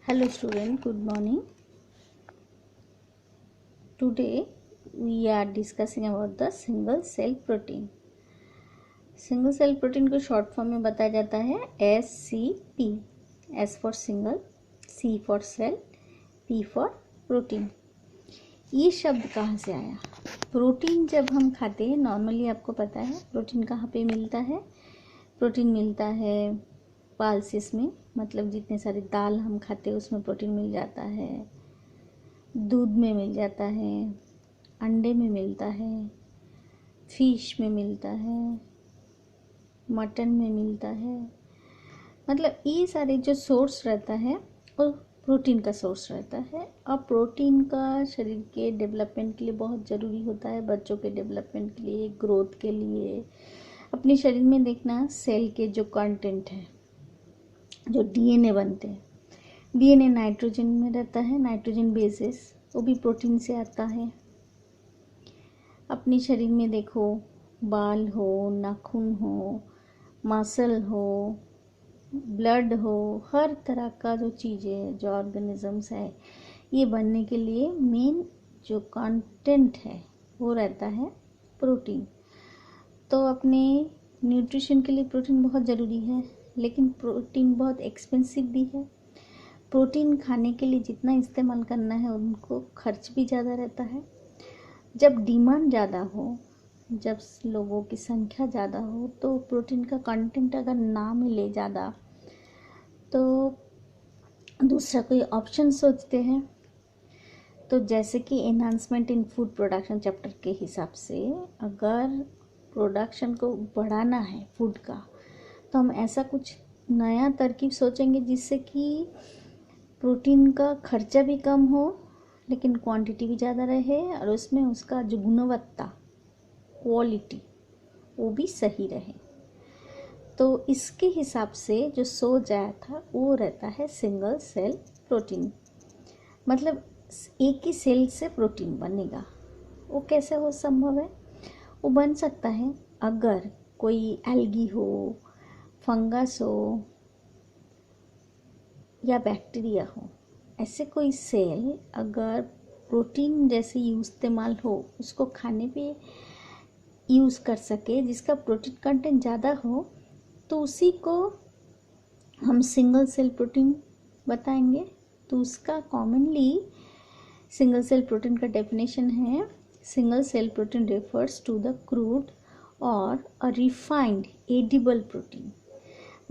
Hello student, good morning. Today we are discussing about the single cell protein. Single cell protein को short form में बताया जाता है SCP. S for single, C for cell, P for protein. ये शब्द कहाँ से आया? प्रोटीन जब हम खाते हैं नॉर्मली आपको पता है प्रोटीन कहाँ पे मिलता है. प्रोटीन मिलता है पाल्सेस में, मतलब जितने सारे दाल हम खाते हैं उसमें प्रोटीन मिल जाता है, दूध में मिल जाता है, अंडे में मिलता है, फिश में मिलता है, मटन में मिलता है. मतलब ये सारे जो सोर्स रहता है वो प्रोटीन का सोर्स रहता है. और प्रोटीन का शरीर के डेवलपमेंट के लिए बहुत ज़रूरी होता है, बच्चों के डेवलपमेंट के लिए, ग्रोथ के लिए. अपने शरीर में देखना सेल के जो कंटेंट है, जो डीएनए बनते हैं, डीएनए नाइट्रोजन में रहता है, नाइट्रोजन बेसिस, वो भी प्रोटीन से आता है. अपने शरीर में देखो बाल हो, नाखून हो, मसल हो, ब्लड हो, हर तरह का जो चीज़ें, जो ऑर्गेनिजम्स है, ये बनने के लिए मेन जो कंटेंट है वो रहता है प्रोटीन. तो अपने न्यूट्रिशन के लिए प्रोटीन बहुत ज़रूरी है, लेकिन प्रोटीन बहुत एक्सपेंसिव भी है. प्रोटीन खाने के लिए जितना इस्तेमाल करना है उनको खर्च भी ज़्यादा रहता है. जब डिमांड ज़्यादा हो, जब लोगों की संख्या ज़्यादा हो, तो प्रोटीन का कंटेंट अगर ना मिले ज़्यादा तो दूसरा कोई ऑप्शन सोचते हैं. तो जैसे कि एनहांसमेंट इन फूड प्रोडक्शन चैप्टर के हिसाब से अगर प्रोडक्शन को बढ़ाना है फूड का, तो हम ऐसा कुछ नया तरकीब सोचेंगे जिससे कि प्रोटीन का खर्चा भी कम हो लेकिन क्वांटिटी भी ज़्यादा रहे और उसमें उसका जो गुणवत्ता, क्वालिटी, वो भी सही रहे. तो इसके हिसाब से जो सोच आया था वो रहता है सिंगल सेल प्रोटीन. मतलब एक ही सेल से प्रोटीन बनेगा. वो कैसे हो संभव है? वो बन सकता है अगर कोई एल्गी हो, फंगस हो या बैक्टीरिया हो. ऐसे कोई सेल अगर प्रोटीन जैसे इस्तेमाल हो, उसको खाने पे यूज़ कर सके, जिसका प्रोटीन कंटेंट ज़्यादा हो, तो उसी को हम सिंगल सेल प्रोटीन बताएंगे. तो उसका कॉमनली सिंगल सेल प्रोटीन का डेफिनेशन है, single cell protein refers to the crude और अ रिफाइंड एडिबल प्रोटीन.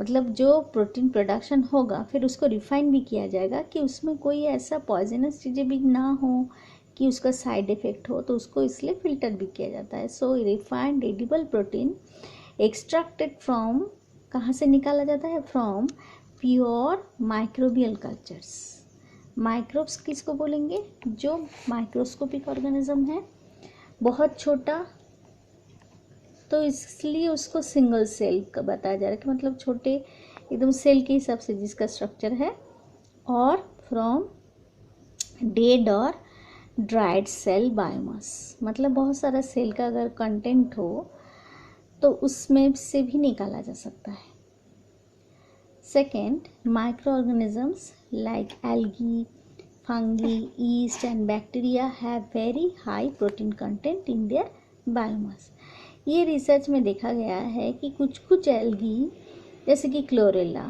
मतलब जो प्रोटीन प्रोडक्शन होगा फिर उसको रिफाइन भी किया जाएगा कि उसमें कोई ऐसा पॉइजनस चीज़ें भी ना हो कि उसका साइड इफ़ेक्ट हो, तो उसको इसलिए फ़िल्टर भी किया जाता है. So refined edible protein extracted from, कहाँ से निकाला जाता है? From pure microbial cultures. Microbes किसको बोलेंगे? जो माइक्रोस्कोपिक ऑर्गेनिज्म है, बहुत छोटा, तो इसलिए उसको सिंगल सेल का बताया जा रहा है कि मतलब छोटे एकदम सेल के हिसाब से जिसका स्ट्रक्चर है. और फ्रॉम डेड और ड्राइड सेल बायोमास, मतलब बहुत सारा सेल का अगर कंटेंट हो तो उसमें से भी निकाला जा सकता है. Second, micro organisms like algae, fungi, yeast and bacteria have very high protein content in their biomass. ये रिसर्च में देखा गया है कि कुछ कुछ एल्गी जैसे कि क्लोरेला,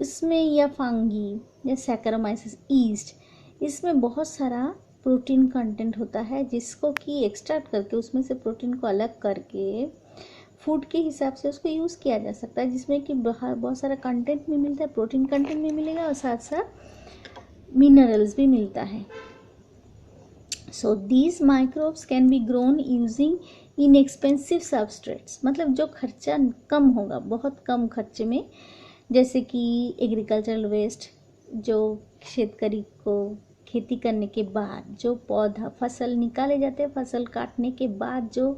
इसमें या फंगी या सैकरोमाइसिस, ईस्ट, इसमें बहुत सारा प्रोटीन कंटेंट होता है जिसको कि एक्सट्रैक्ट करके उसमें से प्रोटीन को अलग करके फूड के हिसाब से उसको यूज़ किया जा सकता है, जिसमें कि बहुत सारा कंटेंट भी मिलता है, प्रोटीन कंटेंट भी मिलेगा और साथ साथ मिनरल्स भी मिलता है. So these microbes can be grown using inexpensive substrates. मतलब जो खर्चा कम होगा, बहुत कम खर्चे में, जैसे कि एग्रीकल्चरल वेस्ट, जो शेतकरी को खेती करने के बाद जो पौधा फसल निकाले जाते हैं, फसल काटने के बाद जो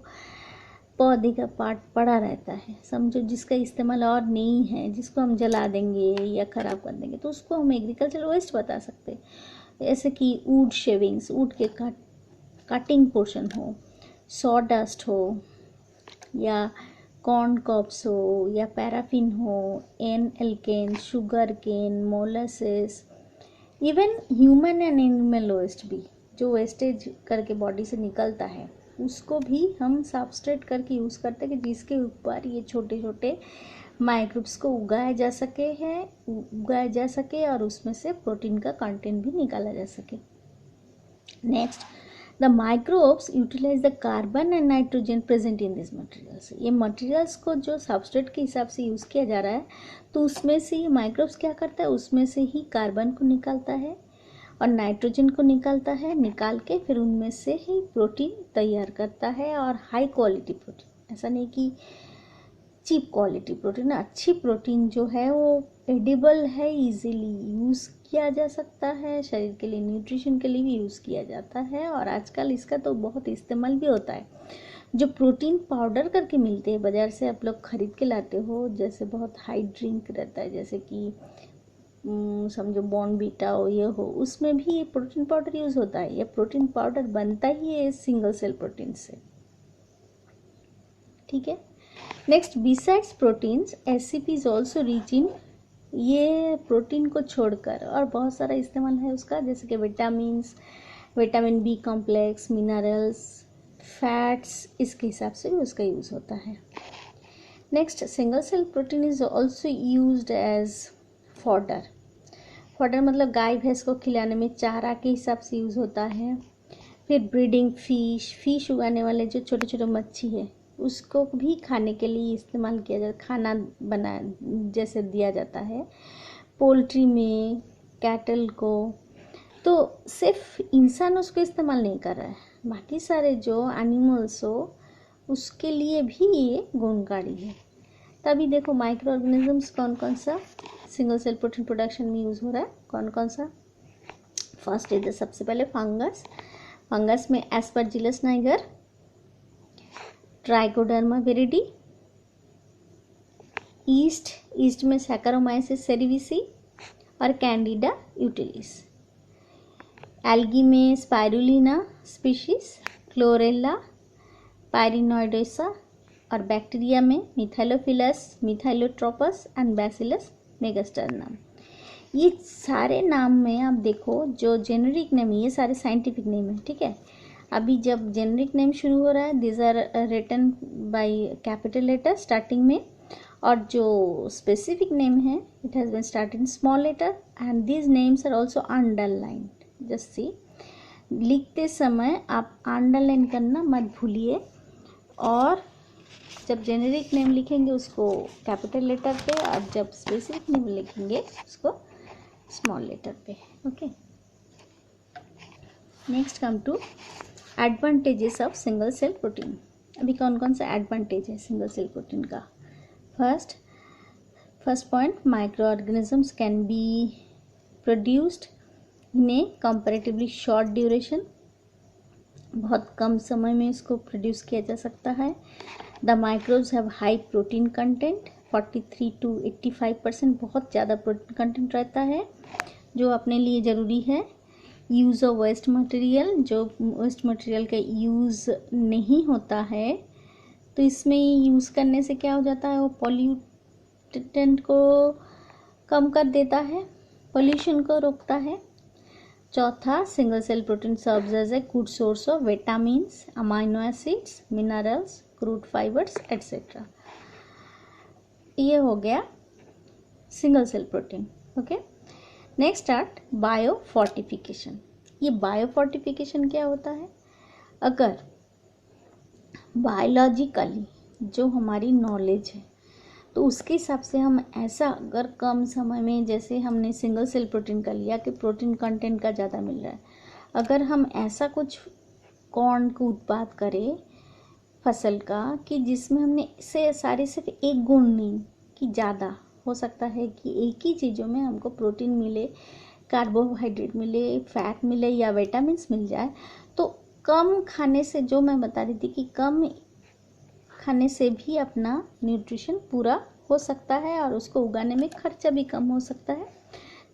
पौधे का पार्ट पड़ा रहता है, समझो, जिसका इस्तेमाल और नहीं है, जिसको हम जला देंगे या ख़राब कर देंगे, तो उसको हम एग्रीकल्चरल वेस्ट बता सकते हैं. जैसे कि वुड शेविंग्स, वुड के कटिंग पोर्शन हो, सॉडस्ट हो, या कॉर्न कॉप्स हो, या पैराफिन हो, n alkane, sugar cane, molasses, even human and animal waste भी, जो वेस्टेज करके बॉडी से निकलता है, उसको भी हम सबस्ट्रेट करके यूज़ करते हैं कि जिसके ऊपर ये छोटे छोटे माइक्रोब्स को उगाया जा सके और उसमें से प्रोटीन का कंटेंट भी निकाला जा सके। Next, the microbes utilize the carbon and nitrogen present in this materials. ये मटेरियल्स को जो सबस्ट्रेट के हिसाब से यूज़ किया जा रहा है, तो उसमें से ये माइक्रोब्स क्या करता है, उसमें से ही कार्बन को निकालता है और नाइट्रोजन को निकालता है, निकाल के फिर उनमें से ही प्रोटीन तैयार करता है, और हाई क्वालिटी प्रोटीन, ऐसा नहीं कि चीप क्वालिटी प्रोटीन, अच्छी प्रोटीन जो है वो एडिबल है, इजीली यूज़ किया जा सकता है, शरीर के लिए न्यूट्रिशन के लिए भी यूज़ किया जाता है, और आजकल इसका तो बहुत इस्तेमाल भी होता है। जो प्रोटीन पाउडर करके मिलते हैं बाज़ार से, आप लोग ख़रीद के लाते हो, जैसे बहुत हाई ड्रिंक रहता है, जैसे कि समझो बॉर्नवीटा हो, ये हो, उसमें भी ये प्रोटीन पाउडर यूज़ होता है। ये प्रोटीन पाउडर बनता ही है सिंगल सेल प्रोटीन से, ठीक है। Next, besides proteins, SCP is also rich in, ये प्रोटीन को छोड़कर और बहुत सारा इस्तेमाल है उसका, जैसे कि vitamins, vitamin B complex, minerals, fats, इसके हिसाब से भी उसका यूज़ होता है। Next, single cell protein is also used as fodder. Fodder मतलब गाय भैंस को खिलाने में चारा के हिसाब से यूज़ होता है। फिर ब्रीडिंग फिश उगाने वाले जो छोटे छोटे मच्छी है, उसको भी खाने के लिए इस्तेमाल किया जाता, खाना बना जैसे दिया जाता है। पोल्ट्री में कैटल को, तो सिर्फ इंसान उसको इस्तेमाल नहीं कर रहा है, बाकी सारे जो एनिमल्स हो उसके लिए भी ये गुणकारी है। तभी देखो माइक्रो ऑर्गेनिजम्स कौन कौन सा सिंगल सेल प्रोटीन प्रोडक्शन में यूज़ हो रहा है, कौन कौन सा। फर्स्ट इज सबसे पहले फंगस। फंगस में Aspergillus Niger, trichoderma viride, east में सैकरोमाइसिस सेरेविसी और कैंडिडा यूटिलिस। एल्गी में स्पाइरुलिना स्पीशीज, क्लोरेला, पायरिनोइडेसा, और बैक्टीरिया में मिथाइलोफिलस, मिथाइलोट्रोपस एंड बैसिलस मेगास्टर्नम। ये सारे नाम में आप देखो, जो जेनेरिक नेम है ये सारे साइंटिफिक नेम है, ठीक है। अभी जब जेनेरिक नेम शुरू हो रहा है, this are written by capital letter starting में, और जो स्पेसिफिक नेम है it has been started in small letter, and these names are also underlined. Just see, लिखते समय आप अंडरलाइन करना मत भूलिए, और जब जेनेरिक नेम लिखेंगे उसको कैपिटल लेटर पे, और जब स्पेसिफिक नेम लिखेंगे उसको स्मॉल लेटर पे, okay. Next come to advantages of single cell protein. अभी कौन कौन सा एडवांटेज है सिंगल सेल प्रोटीन का। First point, microorganisms can be produced in a comparatively short duration, बहुत कम समय में इसको प्रोड्यूस किया जा सकता है। The microbes have high protein content, 43 to 85%, बहुत ज़्यादा प्रोटीन कंटेंट रहता है जो अपने लिए ज़रूरी है। यूज़ ऑफ वेस्ट मटेरियल, जो वेस्ट मटेरियल का यूज़ नहीं होता है, तो इसमें यूज़ करने से क्या हो जाता है, वो पॉल्यूटेंट को कम कर देता है, पोल्यूशन को रोकता है। चौथा, single cell protein serves as a good source of vitamins, amino acids, minerals, crude fibres etcetera. ये हो गया single cell protein, okay. Next art, biofortification. ये बायो फोर्टिफिकेशन क्या होता है, अगर बायोलॉजिकली जो हमारी नॉलेज है तो उसके हिसाब से हम ऐसा, अगर कम समय में, जैसे हमने सिंगल सेल प्रोटीन का लिया कि प्रोटीन कंटेंट का ज़्यादा मिल रहा है, अगर हम ऐसा कुछ कॉर्न को उत्पाद करें फसल का कि जिसमें हमने से सारे सिर्फ एक गुण नहीं कि ज़्यादा, हो सकता है कि एक ही चीज़ों में हमको प्रोटीन मिले, कार्बोहाइड्रेट मिले, फैट मिले या विटामिन्स मिल जाए, तो कम खाने से, जो मैं बता रही थी कि कम खाने से भी अपना न्यूट्रिशन पूरा हो सकता है और उसको उगाने में खर्चा भी कम हो सकता है।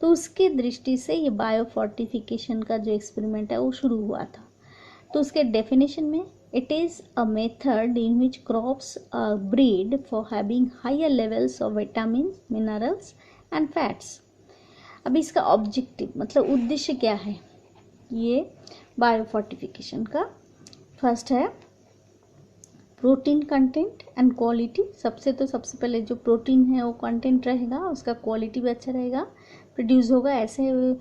तो उसकी दृष्टि से ये बायो फोर्टिफिकेशन का जो एक्सपेरिमेंट है वो शुरू हुआ था। तो उसके डेफिनेशन में, it is a method in which crops breed for having higher levels of vitamins, minerals and fats. अभी इसका ऑब्जेक्टिव मतलब उद्देश्य क्या है ये बायोफोर्टिफिकेशन का। फर्स्ट है प्रोटीन कंटेंट एंड क्वालिटी। सबसे पहले जो प्रोटीन है वो कंटेंट रहेगा, उसका क्वालिटी भी अच्छा रहेगा, प्रोड्यूस होगा, ऐसे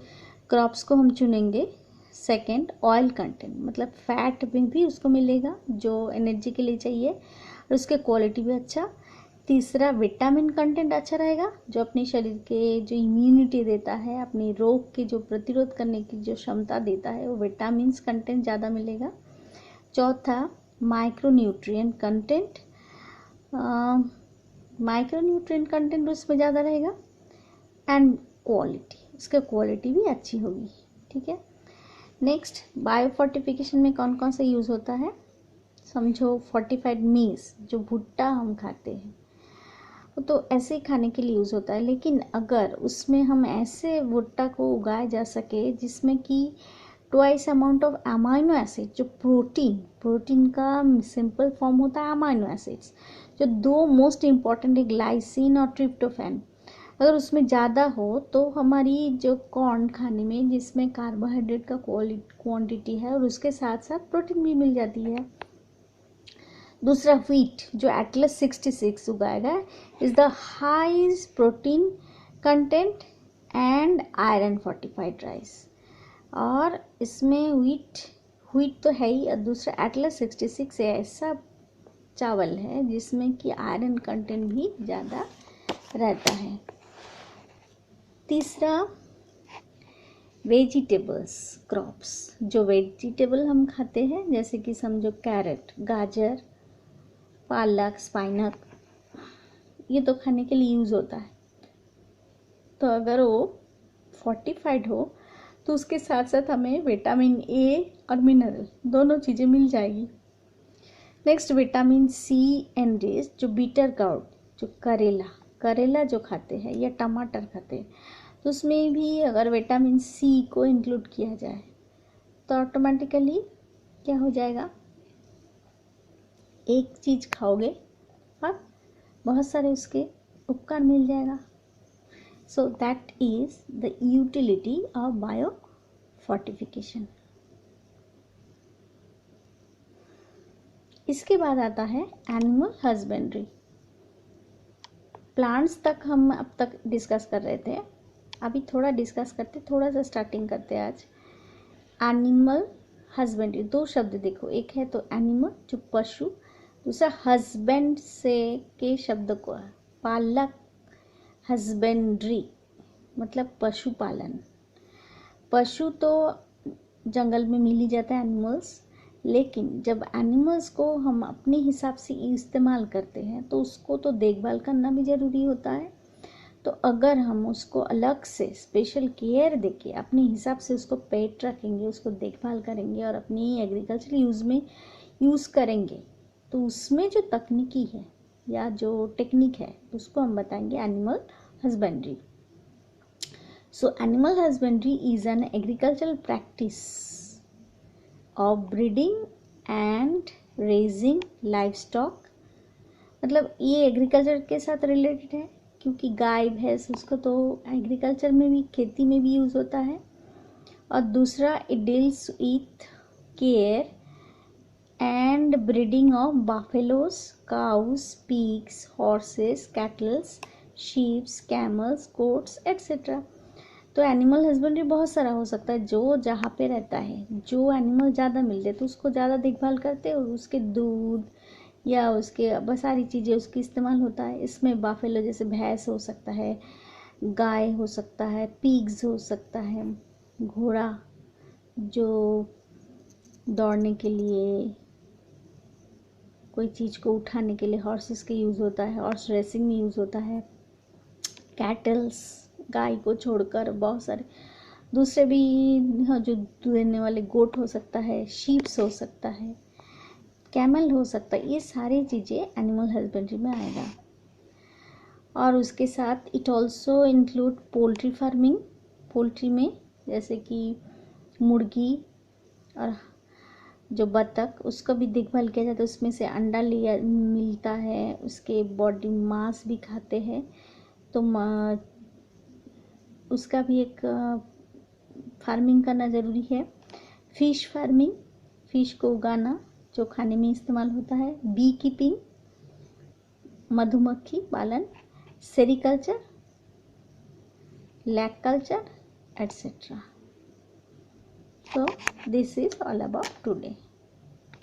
क्रॉप्स को हम चुनेंगे। सेकंड ऑयल कंटेंट मतलब फैट में भी उसको मिलेगा जो एनर्जी के लिए चाहिए और उसके क्वालिटी भी अच्छा। तीसरा विटामिन कंटेंट अच्छा रहेगा जो अपने शरीर के जो इम्यूनिटी देता है, अपने रोग के जो प्रतिरोध करने की जो क्षमता देता है, वो विटामिन कंटेंट ज़्यादा मिलेगा। चौथा माइक्रोन्यूट्रिएंट कंटेंट, माइक्रोन्यूट्रिएंट कंटेंट उसमें ज़्यादा रहेगा। एंड क्वालिटी, उसका क्वालिटी भी अच्छी होगी। ठीक है, नेक्स्ट बायोफोर्टिफिकेशन में कौन कौन सा यूज़ होता है। समझो फोर्टिफाइड मील्स, जो भुट्टा हम खाते हैं वो तो ऐसे ही खाने के लिए यूज़ होता है, लेकिन अगर उसमें हम ऐसे भुट्टा को उगाया जा सके जिसमें कि twice amount of amino acid, जो प्रोटीन का सिंपल फॉर्म होता है अमाइनो एसिड्स, जो दो मोस्ट इम्पॉर्टेंट है ग्लाइसिन और ट्रिप्टोफैन, अगर उसमें ज़्यादा हो तो हमारी जो कॉर्न खाने में जिसमें कार्बोहाइड्रेट का क्वांटिटी है और उसके साथ साथ प्रोटीन भी मिल जाती है। दूसरा व्हीट जो एटलस 66 उगाएगा is the highest protein content and iron fortified rice, और इसमें व्हीट तो है ही, और दूसरा एटलस 66 ऐसा चावल है जिसमें कि आयरन कंटेंट भी ज़्यादा रहता है। तीसरा वेजिटेबल्स क्रॉप्स, जो वेजिटेबल हम खाते हैं जैसे कि समझो कैरेट, गाजर, पालक, स्पाइनक, ये तो खाने के लिए यूज़ होता है। तो अगर वो फोर्टिफाइड हो तो उसके साथ साथ हमें विटामिन ए और मिनरल दोनों चीज़ें मिल जाएगी। Next vitamin C and D, जो बीटर गार्ड, जो करेला जो खाते हैं या टमाटर खाते हैं, तो उसमें भी अगर विटामिन सी को इंक्लूड किया जाए तो ऑटोमेटिकली क्या हो जाएगा, एक चीज़ खाओगे और बहुत सारे उसके उपकार मिल जाएगा। So that is the utility of bio fortification. इसके बाद आता है एनिमल हस्बेंड्री। प्लांट्स तक हम अब तक डिस्कस कर रहे थे, अभी थोड़ा डिस्कस करते, थोड़ा सा स्टार्टिंग करते आज। एनिमल हस्बेंड्री, दो शब्द देखो, एक है तो एनिमल जो पशु, दूसरा हस्बैंड से के शब्द को पालक, हस्बेंड्री मतलब पशुपालन। पशु तो जंगल में मिल ही जाता है एनिमल्स, लेकिन जब एनिमल्स को हम अपने हिसाब से इस्तेमाल करते हैं तो उसको तो देखभाल करना भी ज़रूरी होता है। तो अगर हम उसको अलग से स्पेशल केयर देके अपने हिसाब से उसको पेट रखेंगे, उसको देखभाल करेंगे और अपनी एग्रीकल्चर यूज़ में यूज़ करेंगे, तो उसमें जो तकनीकी है या जो टेक्निक है उसको हम बताएंगे animal husbandry. So animal husbandry is an agricultural practice of breeding and raising live stock. मतलब ये एग्रीकल्चर के साथ रिलेटेड है क्योंकि गाय भैंस उसको तो एग्रीकल्चर में भी, खेती में भी यूज़ होता है। और दूसरा it deals with care and breeding of buffaloes, cows, pigs, horses, cattles, sheeps, camels, goats etcetera. तो एनिमल हस्बेंड्री बहुत सारा हो सकता है, जो जहाँ पे रहता है, जो एनिमल ज़्यादा मिलते तो उसको ज़्यादा देखभाल करते और उसके दूध या उसके बहुत सारी चीज़ें उसकी इस्तेमाल होता है। इसमें बाफेलो जैसे भैंस हो सकता है, गाय हो सकता है, पिग्स हो सकता है, घोड़ा जो दौड़ने के लिए, कोई चीज़ को उठाने के लिए हॉर्सेस के यूज़ होता है, हॉर्स रेसिंग में यूज़ होता है। कैटल्स, गाय को छोड़कर बहुत सारे दूसरे भी जो दूध देने वाले, गोट हो सकता है, शीप्स हो सकता है, कैमल हो सकता है, ये सारी चीज़ें एनिमल हस्बेंड्री में आएगा। और उसके साथ it also include poultry farming. Poultry में जैसे कि मुर्गी और जो बतख, उसका भी देखभाल किया जाता है, उसमें से अंडा लिया मिलता है, उसके बॉडी मांस भी खाते हैं। तो उसका भी एक फार्मिंग करना ज़रूरी है। फिश फार्मिंग, फिश को उगाना जो खाने में इस्तेमाल होता है। बी कीपिंग, मधुमक्खी पालन। Sericulture, lac culture, etc. So this is all about today.